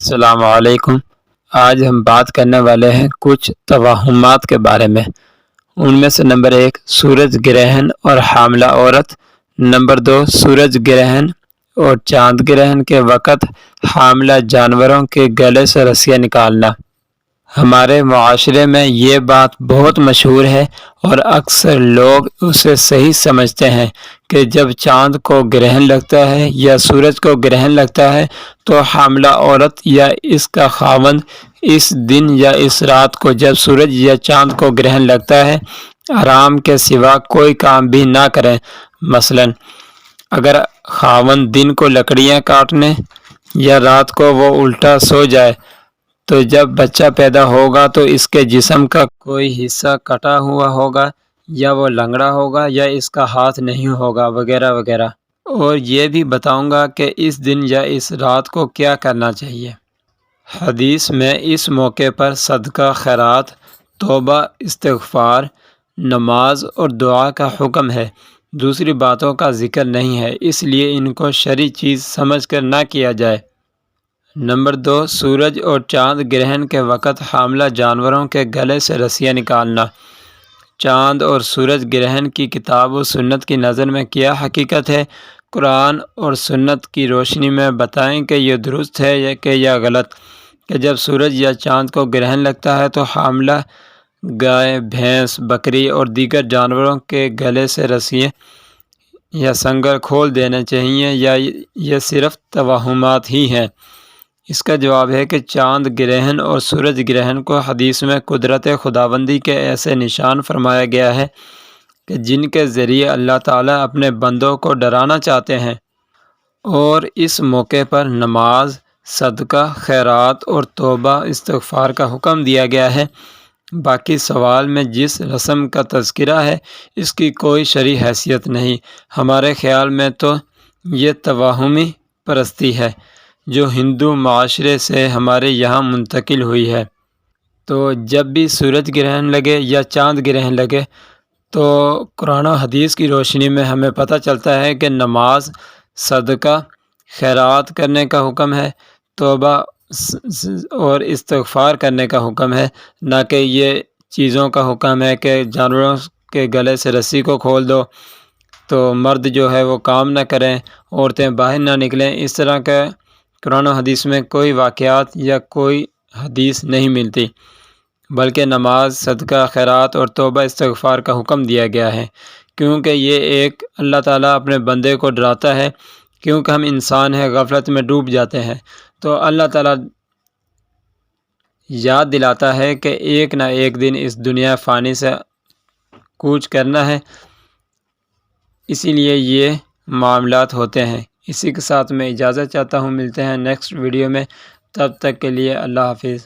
السلام علیکم۔ آج ہم بات کرنے والے ہیں کچھ توہمات کے بارے میں۔ ان میں سے نمبر 1 سورج گرہن اور حاملہ عورت، نمبر 2 سورج گرہن اور چاند گرہن کے وقت حاملہ جانوروں کے گلے سے رسیاں نکالنا۔ ہمارے معاشرے میں یہ بات بہت مشہور ہے اور اکثر لوگ اسے صحیح سمجھتے ہیں کہ جب چاند کو گرہن لگتا ہے یا سورج کو گرہن لگتا ہے تو حاملہ عورت یا اس کا خاوند اس دن یا اس رات کو جب سورج یا چاند کو گرہن لگتا ہے آرام کے سوا کوئی کام بھی نہ کریں۔ مثلا اگر خاوند دن کو لکڑیاں کاٹنے یا رات کو وہ الٹا سو جائے تو جب بچہ پیدا ہوگا تو اس کے جسم کا کوئی حصہ کٹا ہوا ہوگا یا وہ لنگڑا ہوگا یا اس کا ہاتھ نہیں ہوگا وغیرہ وغیرہ۔ اور یہ بھی بتاؤں گا کہ اس دن یا اس رات کو کیا کرنا چاہیے۔ حدیث میں اس موقع پر صدقہ خیرات، توبہ، استغفار، نماز اور دعا کا حکم ہے، دوسری باتوں کا ذکر نہیں ہے، اس لیے ان کو شرعی چیز سمجھ کر نہ کیا جائے۔ نمبر 2 سورج اور چاند گرہن کے وقت حاملہ جانوروں کے گلے سے رسیاں نکالنا۔ چاند اور سورج گرہن کی کتاب و سنت کی نظر میں کیا حقیقت ہے؟ قرآن اور سنت کی روشنی میں بتائیں کہ یہ درست ہے کہ یا غلط کہ جب سورج یا چاند کو گرہن لگتا ہے تو حاملہ گائے، بھینس، بکری اور دیگر جانوروں کے گلے سے رسیاں یا سنگر کھول دینا چاہیے یا یہ صرف توہمات ہی ہیں؟ اس کا جواب ہے کہ چاند گرہن اور سورج گرہن کو حدیث میں قدرت خداوندی کے ایسے نشان فرمایا گیا ہے کہ جن کے ذریعے اللہ تعالیٰ اپنے بندوں کو ڈرانا چاہتے ہیں، اور اس موقع پر نماز، صدقہ خیرات اور توبہ استغفار کا حکم دیا گیا ہے۔ باقی سوال میں جس رسم کا تذکرہ ہے اس کی کوئی شرعی حیثیت نہیں، ہمارے خیال میں تو یہ توہمی پرستی ہے جو ہندو معاشرے سے ہمارے یہاں منتقل ہوئی ہے۔ تو جب بھی سورج گرہن لگے یا چاند گرہن لگے تو قرآن و حدیث کی روشنی میں ہمیں پتہ چلتا ہے کہ نماز، صدقہ خیرات کرنے کا حکم ہے، توبہ اور استغفار کرنے کا حکم ہے، نہ کہ یہ چیزوں کا حکم ہے کہ جانوروں کے گلے سے رسی کو کھول دو تو مرد جو ہے وہ کام نہ کریں، عورتیں باہر نہ نکلیں۔ اس طرح کا قرآن و حدیث میں کوئی واقعات یا کوئی حدیث نہیں ملتی، بلکہ نماز، صدقہ خیرات اور توبہ استغفار کا حکم دیا گیا ہے، کیونکہ یہ ایک اللہ تعالیٰ اپنے بندے کو ڈراتا ہے، کیونکہ ہم انسان ہیں، غفلت میں ڈوب جاتے ہیں، تو اللہ تعالیٰ یاد دلاتا ہے کہ ایک نہ ایک دن اس دنیا فانی سے کوچ کرنا ہے، اسی لیے یہ معاملات ہوتے ہیں۔ اسی کے ساتھ میں اجازت چاہتا ہوں، ملتے ہیں نیکسٹ ویڈیو میں، تب تک کے لیے اللہ حافظ۔